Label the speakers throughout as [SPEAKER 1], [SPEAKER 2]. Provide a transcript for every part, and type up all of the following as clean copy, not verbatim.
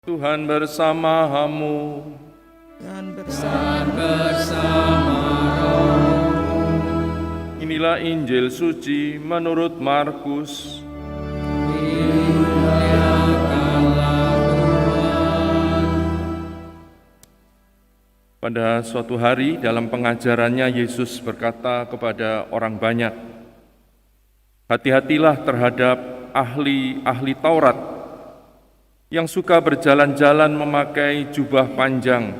[SPEAKER 1] Tuhan bersamamu
[SPEAKER 2] dan bersama
[SPEAKER 1] Inilah Injil suci menurut Markus. Pada suatu hari dalam pengajarannya Yesus berkata kepada orang banyak, "Hati-hatilah terhadap ahli-ahli Taurat yang suka berjalan-jalan memakai jubah panjang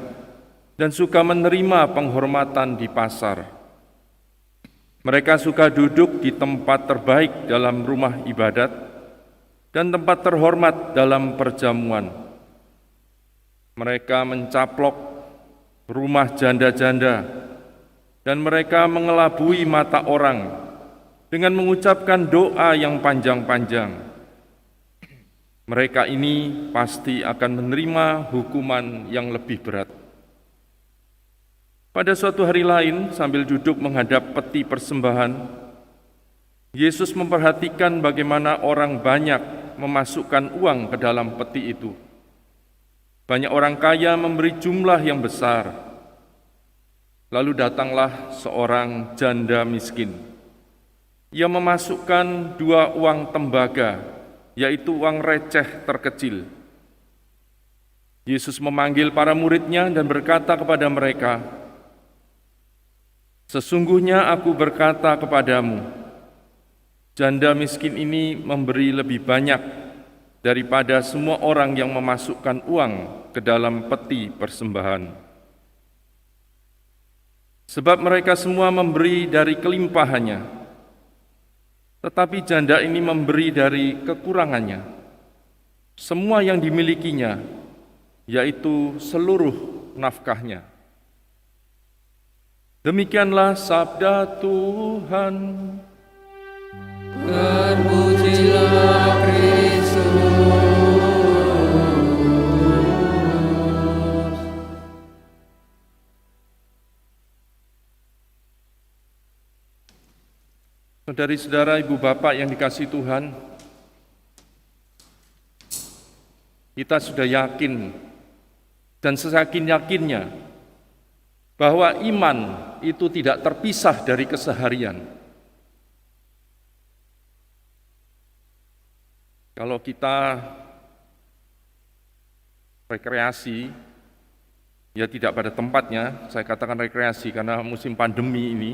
[SPEAKER 1] dan suka menerima penghormatan di pasar. Mereka suka duduk di tempat terbaik dalam rumah ibadat dan tempat terhormat dalam perjamuan. Mereka mencaplok rumah janda-janda dan mereka mengelabui mata orang dengan mengucapkan doa yang panjang-panjang. Mereka ini pasti akan menerima hukuman yang lebih berat." Pada suatu hari lain, sambil duduk menghadap peti persembahan, Yesus memperhatikan bagaimana orang banyak memasukkan uang ke dalam peti itu. Banyak orang kaya memberi jumlah yang besar. Lalu datanglah seorang janda miskin. Ia memasukkan 2 uang tembaga, yaitu uang receh terkecil. Yesus memanggil para murid-Nya dan berkata kepada mereka, "Sesungguhnya aku berkata kepadamu, janda miskin ini memberi lebih banyak daripada semua orang yang memasukkan uang ke dalam peti persembahan. Sebab mereka semua memberi dari kelimpahannya, tetapi janda ini memberi dari kekurangannya, semua yang dimilikinya, yaitu seluruh nafkahnya." Demikianlah sabda Tuhan.
[SPEAKER 2] Terpujilah Kristus.
[SPEAKER 1] Saudari-saudara, ibu bapak yang dikasihi Tuhan, kita sudah yakin dan seyakin-yakinnya bahwa iman itu tidak terpisah dari keseharian. Kalau kita rekreasi, ya tidak pada tempatnya, saya katakan rekreasi karena musim pandemi ini,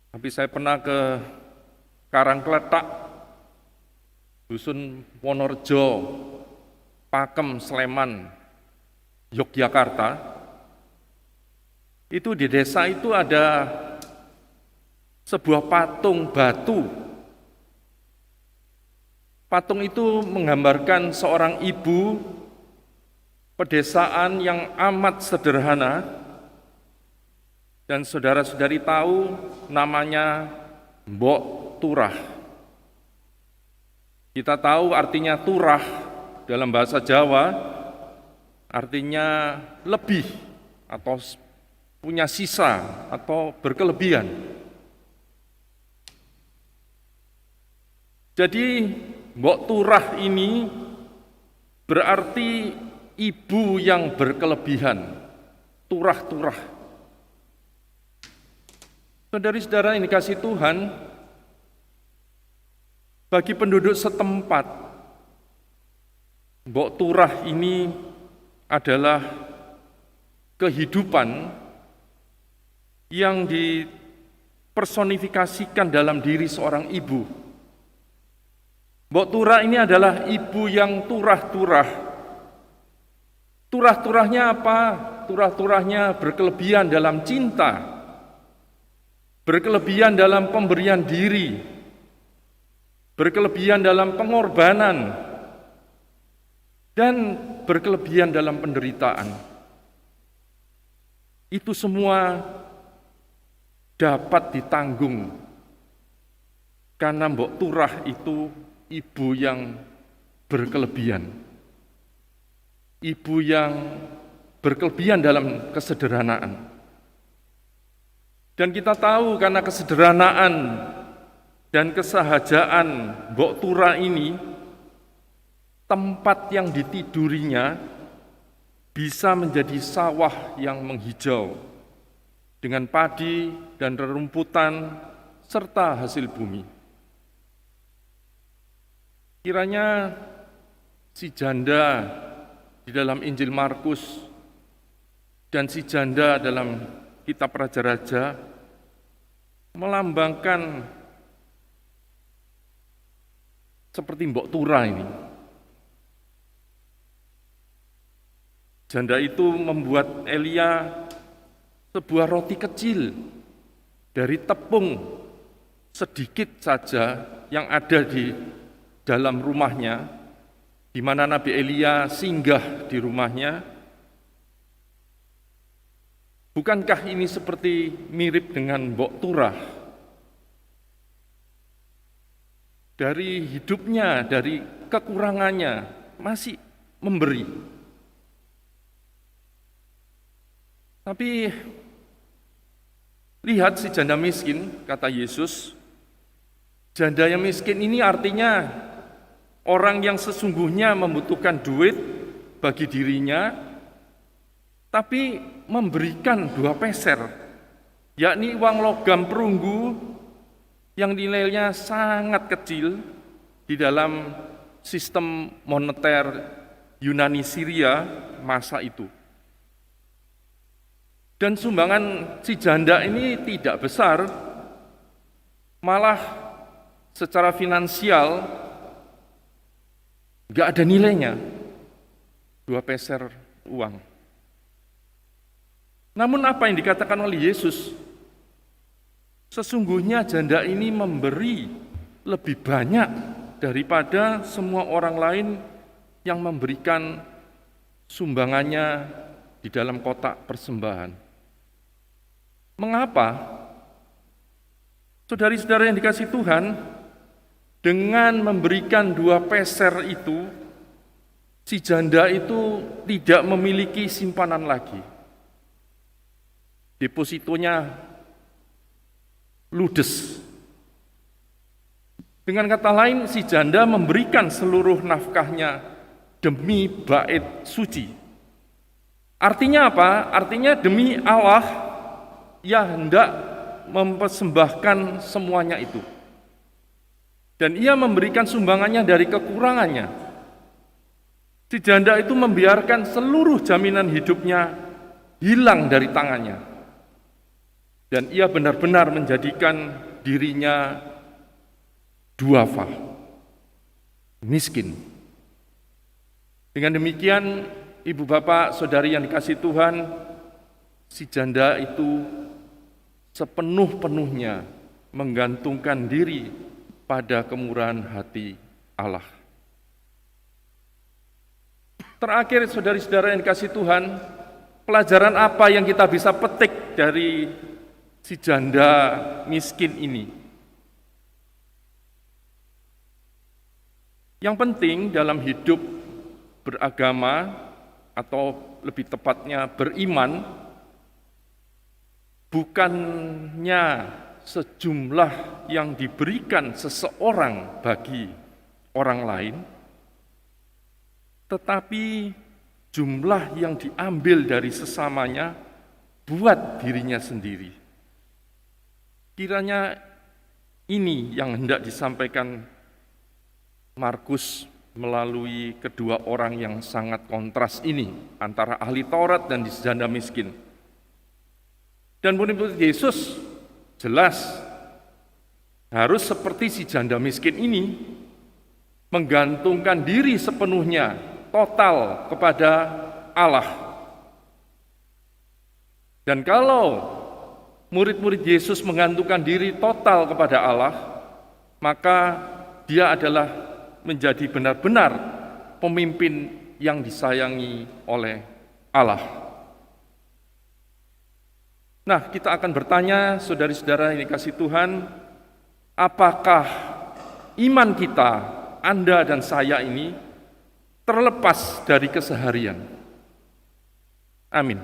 [SPEAKER 1] tapi saya pernah ke Karangkletak, Dusun Wonorejo, Pakem, Sleman, Yogyakarta. Itu di desa itu ada sebuah patung batu. Patung itu menggambarkan seorang ibu pedesaan yang amat sederhana, dan saudara-saudari tahu namanya Mbok Turah. Kita tahu artinya turah dalam bahasa Jawa, artinya lebih atau punya sisa atau berkelebihan. Jadi Mbok Turah ini berarti ibu yang berkelebihan, turah-turah. Saudari-saudara yang dikasihi Tuhan, bagi penduduk setempat, Mbok Turah ini adalah kehidupan yang dipersonifikasikan dalam diri seorang ibu. Mbok Turah ini adalah ibu yang turah-turah. Turah-turahnya apa? Turah-turahnya berkelebihan dalam cinta, berkelebihan dalam pemberian diri, berkelebihan dalam pengorbanan, dan berkelebihan dalam penderitaan. Itu semua dapat ditanggung karena Mbok Turah itu ibu yang berkelebihan. Ibu yang berkelebihan dalam kesederhanaan. Dan kita tahu karena kesederhanaan dan kesahajaan Mbok Turah ini, tempat yang ditidurinya bisa menjadi sawah yang menghijau dengan padi dan rerumputan serta hasil bumi. Kiranya si janda di dalam Injil Markus dan si janda dalam kitab Raja-Raja melambangkan seperti Mbok Tura ini. Janda itu membuat Elia sebuah roti kecil dari tepung sedikit saja yang ada di dalam rumahnya, di mana Nabi Elia singgah di rumahnya. Bukankah ini seperti mirip dengan Mbok Turah? Dari hidupnya, dari kekurangannya, masih memberi. Tapi lihat si janda miskin, kata Yesus. Janda yang miskin ini artinya orang yang sesungguhnya membutuhkan duit bagi dirinya, tapi memberikan 2 peser, yakni uang logam perunggu yang nilainya sangat kecil di dalam sistem moneter Yunani Syria masa itu. Dan sumbangan si janda ini tidak besar, malah secara finansial nggak ada nilainya, 2 peser uang. Namun apa yang dikatakan oleh Yesus? Sesungguhnya janda ini memberi lebih banyak daripada semua orang lain yang memberikan sumbangannya di dalam kotak persembahan. Mengapa? Saudari-saudara yang dikasihi Tuhan, dengan memberikan 2 peser itu, si janda itu tidak memiliki simpanan lagi. Depositonya ludes. Dengan kata lain, si janda memberikan seluruh nafkahnya demi bait suci. Artinya apa? Artinya demi Allah yang hendak mempersembahkan semuanya itu. Dan ia memberikan sumbangannya dari kekurangannya. Si janda itu membiarkan seluruh jaminan hidupnya hilang dari tangannya. Dan ia benar-benar menjadikan dirinya duafa, miskin. Dengan demikian, ibu bapak, saudari yang dikasihi Tuhan, si janda itu sepenuh-penuhnya menggantungkan diri pada kemurahan hati Allah. Terakhir, saudari-saudara yang dikasihi Tuhan, pelajaran apa yang kita bisa petik dari si janda miskin ini? Yang penting dalam hidup beragama, atau lebih tepatnya beriman, bukannya sejumlah yang diberikan seseorang bagi orang lain, tetapi jumlah yang diambil dari sesamanya buat dirinya sendiri. Kiranya ini yang hendak disampaikan Markus melalui kedua orang yang sangat kontras ini, antara ahli Taurat dan janda miskin. Dan murid-murid Yesus jelas harus seperti si janda miskin ini, menggantungkan diri sepenuhnya, total kepada Allah. Dan kalau murid-murid Yesus menggantungkan diri total kepada Allah, maka dia adalah menjadi benar-benar pemimpin yang disayangi oleh Allah. Nah, kita akan bertanya, saudari-saudara yang dikasihi Tuhan, apakah iman kita, Anda dan saya ini, terlepas dari keseharian? Amin.